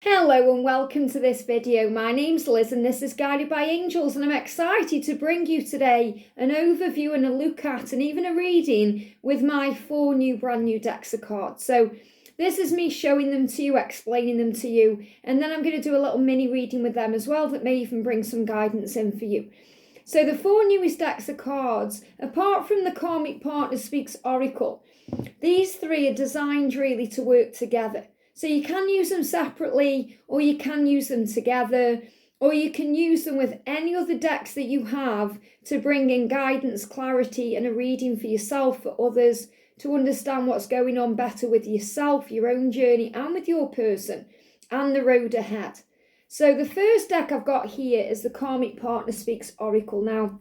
Hello and welcome to this video. My name's Liz and this is Guided by Angels, and I'm excited to bring you today an overview and a look at and even a reading with my 4 brand new decks of cards. So this is me showing them to you, explaining them to you, and then I'm going to do a little mini reading with them as well that may even bring some guidance in for you. So the 4 newest decks of cards, apart from the Karmic Partner Speaks Oracle, these 3 are designed really to work together. So you can use them separately, or you can use them together, or you can use them with any other decks that you have to bring in guidance, clarity, and a reading for yourself, for others, to understand what's going on better with yourself, your own journey, and with your person, and the road ahead. So the first deck I've got here is the Karmic Partner Speaks Oracle. Now,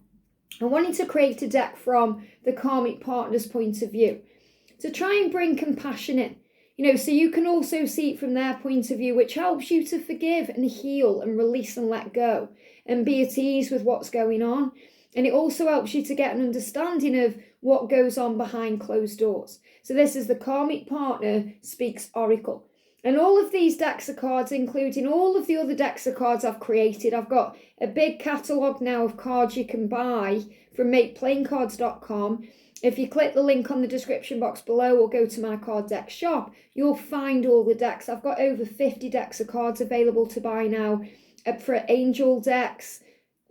I wanted to create a deck from the Karmic Partner's point of view to try and bring compassion in. So you can also see it from their point of view, which helps you to forgive and heal and release and let go and be at ease with what's going on. And it also helps you to get an understanding of what goes on behind closed doors. So this is the Karmic Partner Speaks Oracle. And all of these decks of cards, including all of the other decks of cards I've created, I've got a big catalogue now of cards you can buy from makeplayingcards.com. If you click the link on the description box below or go to my card deck shop, you'll find all the decks. I've got over 50 decks of cards available to buy now for angel decks,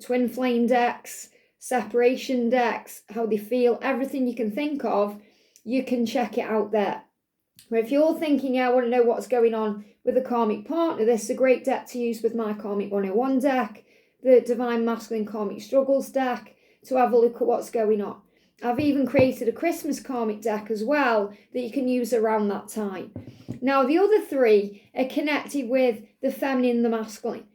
twin flame decks, separation decks, how they feel, everything you can think of, you can check it out there. But if you're thinking, I want to know what's going on with the Karmic Partner, this is a great deck to use with my Karmic 101 deck, the Divine Masculine Karmic Struggles deck, to have a look at what's going on. I've even created a Christmas Karmic deck as well that you can use around that time. Now, the other 3 are connected with the feminine and the masculine.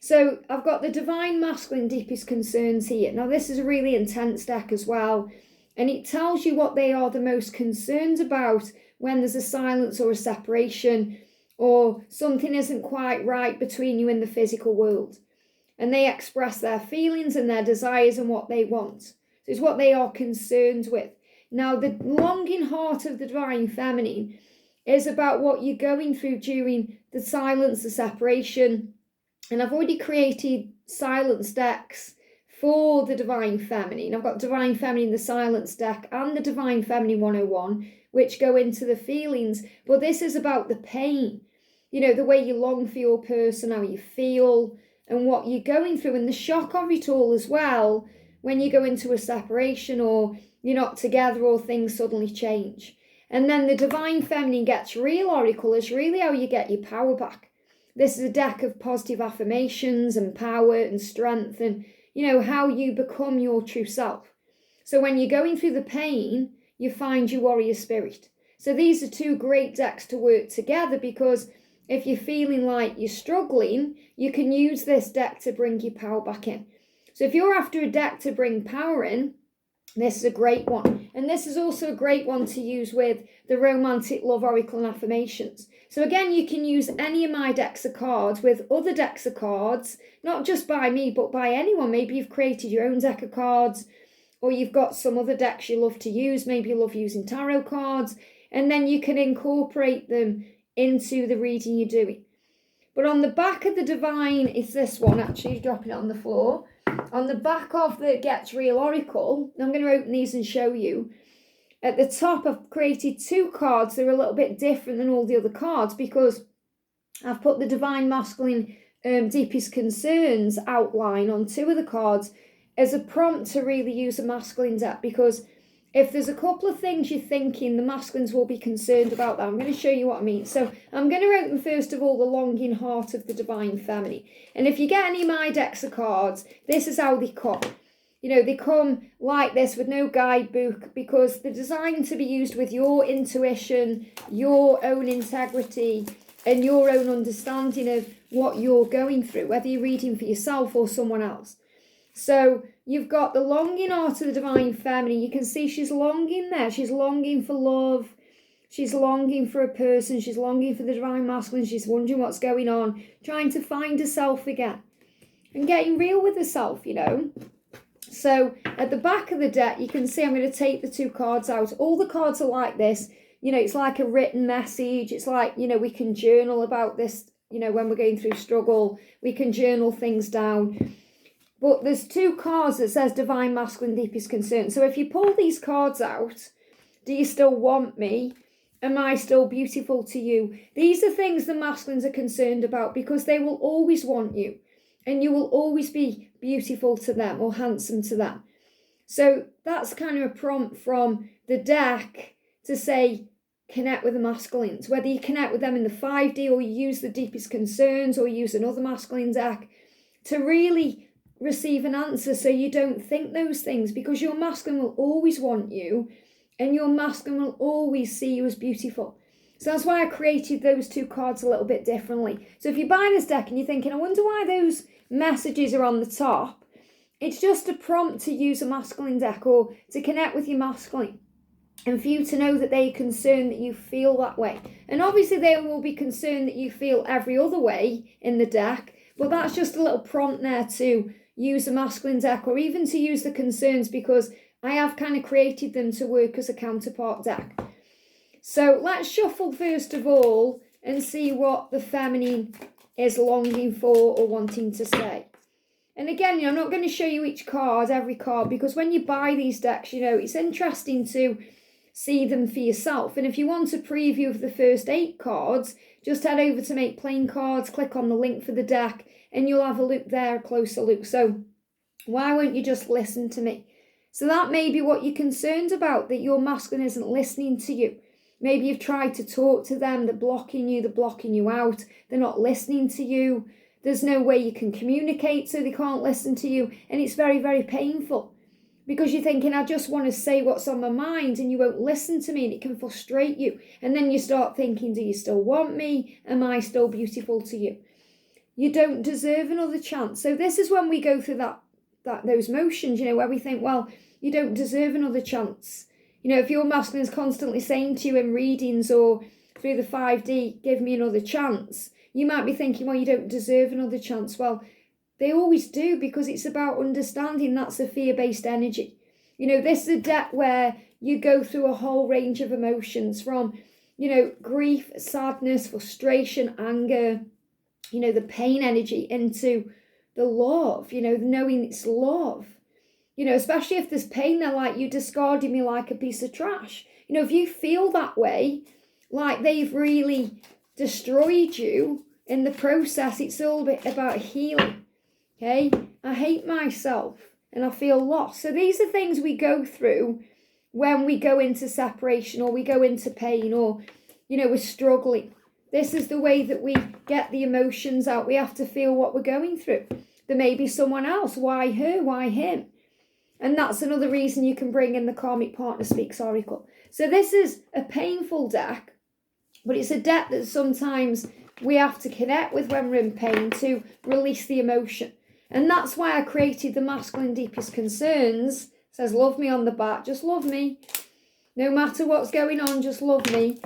So I've got the Divine Masculine Deepest Concerns here. Now, this is a really intense deck as well, and it tells you what they are the most concerned about when there's a silence or a separation or something isn't quite right between you and the physical world. And they express their feelings and their desires and what they want. It's what they are concerned with. Now, the longing heart of the Divine Feminine is about what you're going through during the silence, the separation. And I've already created silence decks for the Divine Feminine. I've got Divine Feminine, the silence deck, and the Divine Feminine 101, which go into the feelings. But this is about the pain, the way you long for your person, how you feel, and what you're going through, and the shock of it all as well. When you go into a separation or you're not together or things suddenly change. And then the Divine Feminine Gets Real Oracle is really how you get your power back. This is a deck of positive affirmations and power and strength and, how you become your true self. So when you're going through the pain, you find your warrior spirit. So these are 2 great decks to work together, because if you're feeling like you're struggling, you can use this deck to bring your power back in. So if you're after a deck to bring power in, this is a great one. And this is also a great one to use with the Romantic Love Oracle and Affirmations. So again, you can use any of my decks of cards with other decks of cards, not just by me, but by anyone. Maybe you've created your own deck of cards, or you've got some other decks you love to use. Maybe you love using tarot cards, and then you can incorporate them into the reading you're doing. But on the back of the Divine, it's this one, actually, dropping it on the floor. On the back of the Gets Real Oracle, I'm going to open these and show you. At the top, I've created 2 cards. They're a little bit different than all the other cards because I've put the Divine Masculine Deepest Concerns outline on 2 of the cards as a prompt to really use a masculine deck, because if there's a couple of things you're thinking, the masculines will be concerned about that. I'm going to show you what I mean. So I'm going to open first of all the longing heart of the Divine Feminine. And if you get any of my decks of cards, this is how they come. They come like this with no guidebook, because they're designed to be used with your intuition, your own integrity, and your own understanding of what you're going through, whether you're reading for yourself or someone else. So you've got the longing heart of the Divine Feminine. You can see she's longing there. She's longing for love. She's longing for a person. She's longing for the Divine Masculine. She's wondering what's going on, trying to find herself again and getting real with herself, So at the back of the deck, you can see I'm going to take the 2 cards out. All the cards are like this. It's like a written message. It's like, we can journal about this when we're going through struggle, we can journal things down. But there's 2 cards that says Divine Masculine Deepest Concern. So if you pull these cards out, do you still want me? Am I still beautiful to you? These are things the masculines are concerned about, because they will always want you. And you will always be beautiful to them or handsome to them. So that's kind of a prompt from the deck to say, connect with the masculines. Whether you connect with them in the 5D, or you use the deepest concerns, or use another masculine deck to really receive an answer, so you don't think those things, because your masculine will always want you, and your masculine will always see you as beautiful. So that's why I created those 2 cards a little bit differently. So if you buy this deck and you're thinking, I wonder why those messages are on the top, it's just a prompt to use a masculine deck, or to connect with your masculine, and for you to know that they're concerned that you feel that way. And obviously they will be concerned that you feel every other way in the deck, but that's just a little prompt there to use a masculine deck, or even to use the concerns, because I have kind of created them to work as a counterpart deck. So let's shuffle first of all and see what the feminine is longing for or wanting to say. And again, I'm not going to show you each card, every card, because when you buy these decks, it's interesting to see them for yourself. And if you want a preview of the first 8 cards, just head over to Make Plain Cards, click on the link for the deck, and you'll have a look there, a closer look. So why won't you just listen to me? So that may be what you're concerned about, that your masculine isn't listening to you. Maybe you've tried to talk to them, they're blocking you out, they're not listening to you. There's no way you can communicate, so they can't listen to you. And it's very, very painful, because you're thinking, I just want to say what's on my mind, and you won't listen to me, and it can frustrate you. And then you start thinking, do you still want me? Am I still beautiful to you? You don't deserve another chance. So this is when we go through those motions, where we think, well, you don't deserve another chance. If your masculine is constantly saying to you in readings or through the 5D, give me another chance, you might be thinking, well, you don't deserve another chance. Well, they always do, because it's about understanding that's a fear-based energy. This is a deck where you go through a whole range of emotions, from, grief, sadness, frustration, anger, the pain energy, into the love, knowing it's love. Especially if there's pain, they're like, you discarded me like a piece of trash. If you feel that way, like they've really destroyed you in the process, it's all a bit about healing. Okay, I hate myself and I feel lost. So these are things we go through when we go into separation, or we go into pain, or, we're struggling. This is the way that we get the emotions out. We have to feel what we're going through. There may be someone else. Why her? Why him? And that's another reason you can bring in the Karmic Partner Speaks Oracle. So this is a painful deck, but it's a deck that sometimes we have to connect with when we're in pain to release the emotion. And that's why I created the Masculine Deepest Concerns. It says, love me on the back, just love me. No matter what's going on, just love me.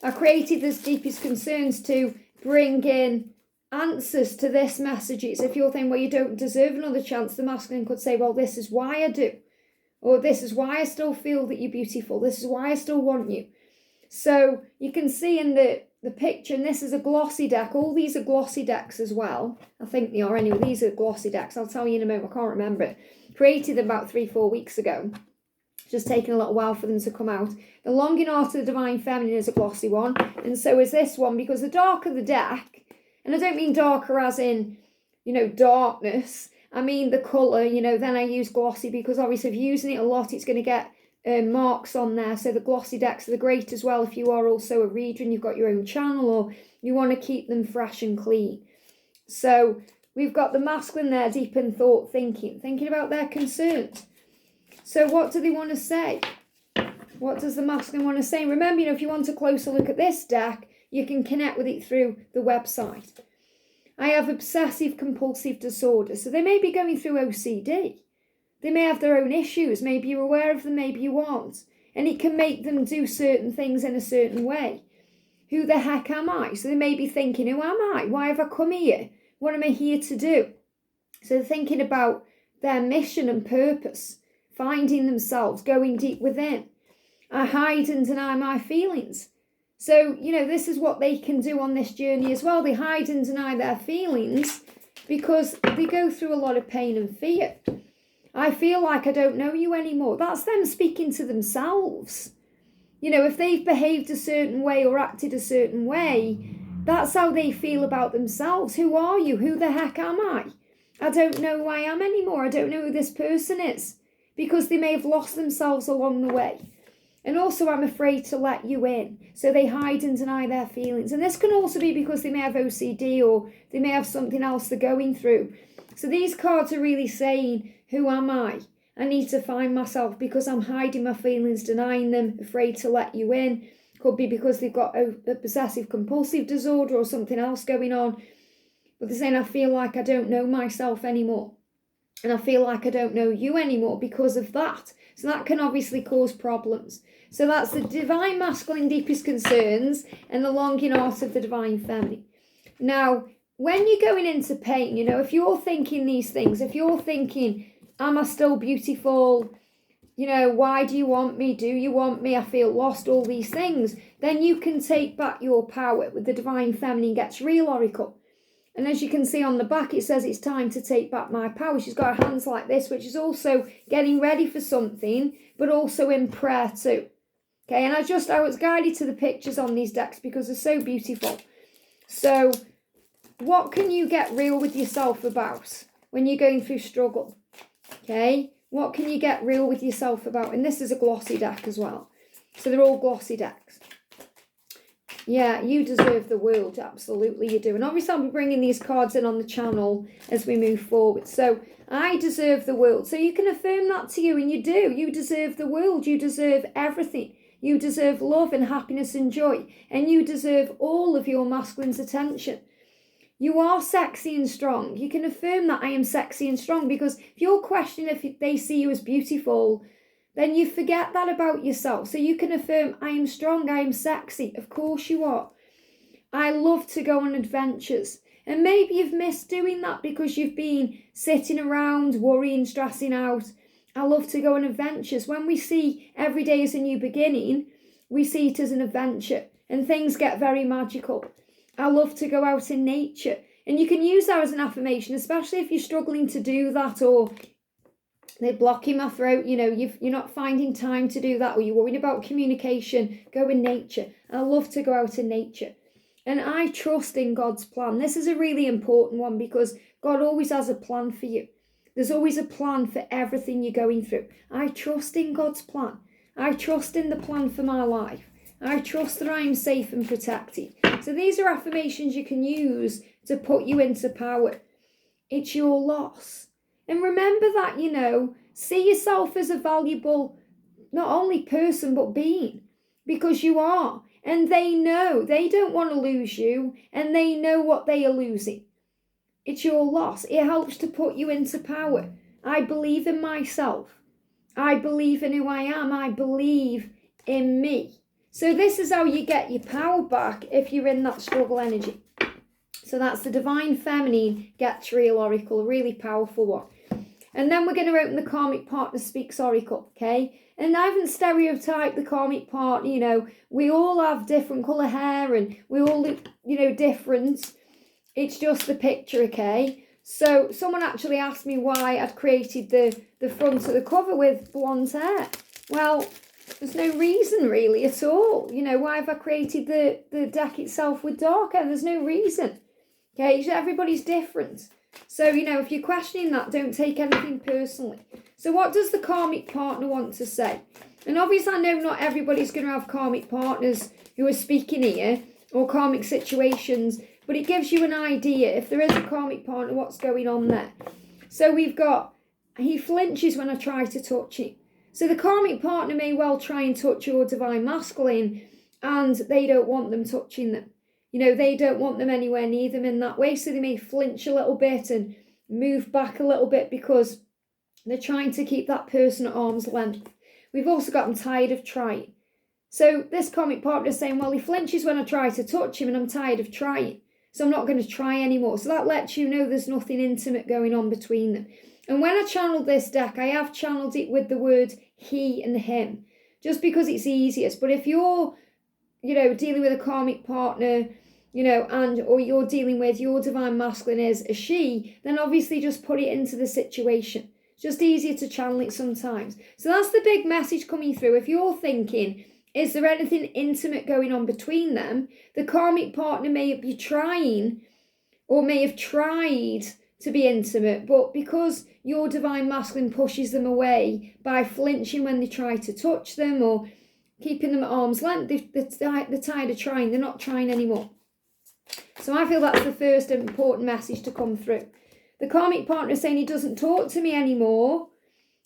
I created this Deepest Concerns to bring in answers to this messages. If you're thinking, well, you don't deserve another chance, the masculine could say, well, this is why I do. Or this is why I still feel that you're beautiful. This is why I still want you. So you can see in the picture, and this is a glossy deck. All these are glossy decks as well. I think they are anyway. These are glossy decks. I'll tell you in a moment. I can't remember it. Created them about 3-4 weeks ago. Just taking a little while for them to come out. The Longing Art of the Divine Feminine is a glossy one. And so is this one, because the darker the deck, and I don't mean darker as in, darkness. I mean the colour, then I use glossy, because obviously if you're using it a lot, it's going to get marks on there. So the glossy decks are great as well if you are also a reader and you've got your own channel, or you want to keep them fresh and clean. So we've got the masculine there, deep in thought, thinking about their concerns. So what do they want to say? What does the masculine want to say? Remember, if you want a closer look at this deck, you can connect with it through the website. I have obsessive compulsive disorder. So they may be going through OCD. They may have their own issues. Maybe you're aware of them, maybe you aren't. And it can make them do certain things in a certain way. Who the heck am I? So they may be thinking, who am I? Why have I come here? What am I here to do? So they're thinking about their mission and purpose, finding themselves, going deep within. I hide and deny my feelings. So, this is what they can do on this journey as well. They hide and deny their feelings because they go through a lot of pain and fear. I feel like I don't know you anymore. That's them speaking to themselves. If they've behaved a certain way or acted a certain way, that's how they feel about themselves. Who are you? Who the heck am I? I don't know who I am anymore. I don't know who this person is, because they may have lost themselves along the way. And also, I'm afraid to let you in. So they hide and deny their feelings. And this can also be because they may have OCD or they may have something else they're going through. So these cards are really saying, who am I? I need to find myself because I'm hiding my feelings, denying them, afraid to let you in. Could be because they've got a possessive compulsive disorder or something else going on. But they're saying, I feel like I don't know myself anymore. And I feel like I don't know you anymore because of that. So that can obviously cause problems. So that's the divine masculine deepest concerns and the longing art of the divine feminine. Now, when you're going into pain, if you're thinking these things, if you're thinking, am I still beautiful? Why do you want me? Do you want me? I feel lost, all these things. Then you can take back your power with the divine feminine gets real oracle. And as you can see on the back, it says it's time to take back my power. She's got her hands like this, which is also getting ready for something, but also in prayer too. Okay, and I was guided to the pictures on these decks because they're so beautiful. So what can you get real with yourself about when you're going through struggle? Okay, what can you get real with yourself about? And this is a glossy deck as well. So they're all glossy decks. Yeah, you deserve the world. Absolutely you do. And obviously I'll be bringing these cards in on the channel as we move forward. So I deserve the world. So you can affirm that to you, and you do. You deserve the world. You deserve everything. You deserve love and happiness and joy. And you deserve all of your masculine's attention. You are sexy and strong. You can affirm that I am sexy and strong, because if you're questioning if they see you as beautiful, then you forget that about yourself. So you can affirm, I am strong, I am sexy. Of course you are. I love to go on adventures. And maybe you've missed doing that because you've been sitting around, worrying, stressing out. I love to go on adventures. When we see every day as a new beginning, we see it as an adventure, and things get very magical. I love to go out in nature. And you can use that as an affirmation, especially if you're struggling to do that, or they're blocking my throat, you're not finding time to do that, or you're worried about communication. Go in nature. I love to go out in nature. And I trust in God's plan. This is a really important one, because God always has a plan for you. There's always a plan for everything you're going through. I trust in God's plan. I trust in the plan for my life. I trust that I am safe and protected. So these are affirmations you can use to put you into power. It's your loss. And remember that, see yourself as a valuable, not only person, but being, because you are. And they know, they don't want to lose you, and they know what they are losing. It's your loss. It helps to put you into power. I believe in myself. I believe in who I am. I believe in me. So this is how you get your power back if you're in that struggle energy. So that's the Divine Feminine Gets Real Oracle, a really powerful one. And then we're going to open the Karmic Partner Speaks Oracle, okay? And I haven't stereotyped the Karmic partner, we all have different colour hair and we all look, different. It's just the picture, okay? So someone actually asked me why I'd created the front of the cover with blonde hair. Well, there's no reason really at all. Why have I created the deck itself with dark hair? There's no reason. Okay, everybody's different. So, if you're questioning that, don't take anything personally. So what does the karmic partner want to say? And obviously I know not everybody's going to have karmic partners who are speaking here, or karmic situations, but it gives you an idea, if there is a karmic partner, what's going on there. So we've got, he flinches when I try to touch him. So the karmic partner may well try and touch your divine masculine, and they don't want them touching them. They don't want them anywhere near them in that way. So they may flinch a little bit and move back a little bit because they're trying to keep that person at arm's length. We've also got, I'm tired of trying. So this karmic partner is saying, well, he flinches when I try to touch him and I'm tired of trying. So I'm not going to try anymore. So that lets you know there's nothing intimate going on between them. And when I channeled this deck, I have channeled it with the word he and him, just because it's easiest. But if you're dealing with a karmic partner, or you're dealing with your divine masculine is a she, then obviously just put it into the situation. It's just easier to channel it sometimes. So that's the big message coming through. If you're thinking, is there anything intimate going on between them? The karmic partner may be trying, or may have tried to be intimate, but because your divine masculine pushes them away by flinching when they try to touch them or keeping them at arm's length, they're tired of trying. They're not trying anymore. So I feel that's the first important message to come through. The karmic partner is saying he doesn't talk to me anymore.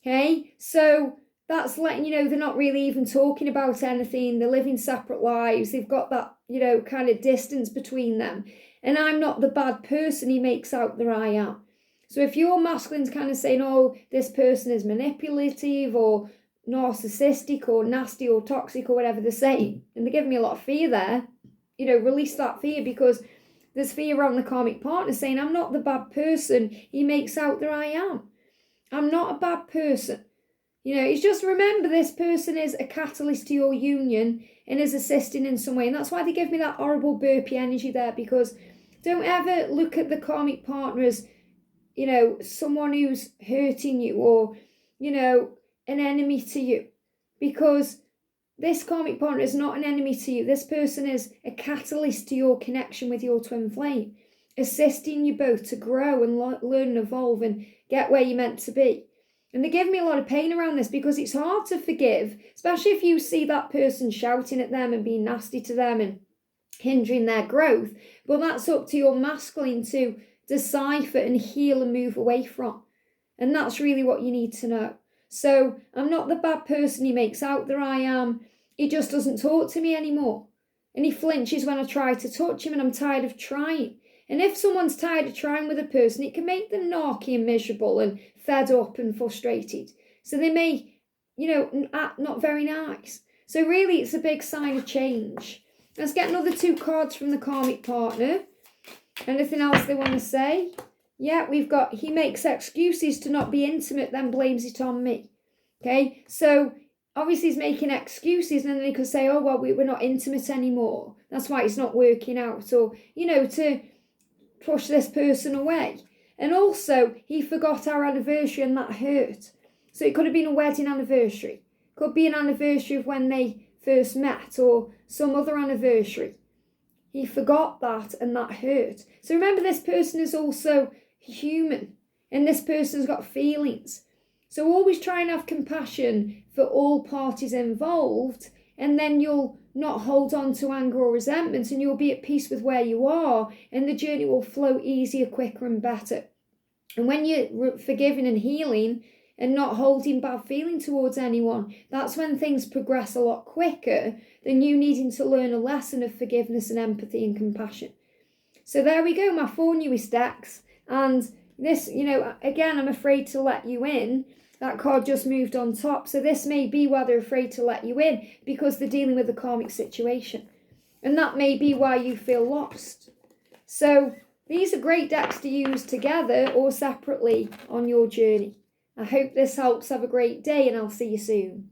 Okay, so that's letting you know they're not really even talking about anything. They're living separate lives. They've got that, kind of distance between them. And I'm not the bad person he makes out that I am. So if your masculine's kind of saying, oh, this person is manipulative or narcissistic or nasty or toxic or whatever they're saying, and they're giving me a lot of fear there, release that fear, because there's fear around the karmic partner saying, I'm not the bad person he makes out that I am. I'm not a bad person. It's just remember this person is a catalyst to your union and is assisting in some way. And that's why they give me that horrible burpee energy there, because don't ever look at the karmic partner as, someone who's hurting you or, an enemy to you. Because this karmic partner is not an enemy to you. This person is a catalyst to your connection with your twin flame, assisting you both to grow and learn and evolve and get where you're meant to be. And they're giving me a lot of pain around this, because it's hard to forgive, especially if you see that person shouting at them and being nasty to them and hindering their growth. But that's up to your masculine to decipher and heal and move away from. And that's really what you need to know. So I'm not the bad person he makes out that I am. He just doesn't talk to me anymore. And he flinches when I try to touch him, and I'm tired of trying. And if someone's tired of trying with a person, it can make them narky and miserable and fed up and frustrated. So they may, act not very nice. So really it's a big sign of change. Let's get another 2 cards from the karmic partner. Anything else they want to say? Yeah, we've got, he makes excuses to not be intimate, then blames it on me. Okay, so obviously he's making excuses, and then he could say, oh, well, we're not intimate anymore. That's why it's not working out. Or, to push this person away. And also, he forgot our anniversary, and that hurt. So it could have been a wedding anniversary. Could be an anniversary of when they first met, or some other anniversary. He forgot that, and that hurt. So remember, this person is also human, and this person's got feelings. So always try and have compassion for all parties involved, and then you'll not hold on to anger or resentment, and you'll be at peace with where you are, and the journey will flow easier, quicker and better. And when you're forgiving and healing and not holding bad feeling towards anyone, that's when things progress a lot quicker than you needing to learn a lesson of forgiveness and empathy and compassion. So there we go, my 4 newest decks. And this, again, I'm afraid to let you in. That card just moved on top. So this may be why they're afraid to let you in, because they're dealing with a karmic situation. And that may be why you feel lost. So these are great decks to use together or separately on your journey. I hope this helps. Have a great day, and I'll see you soon.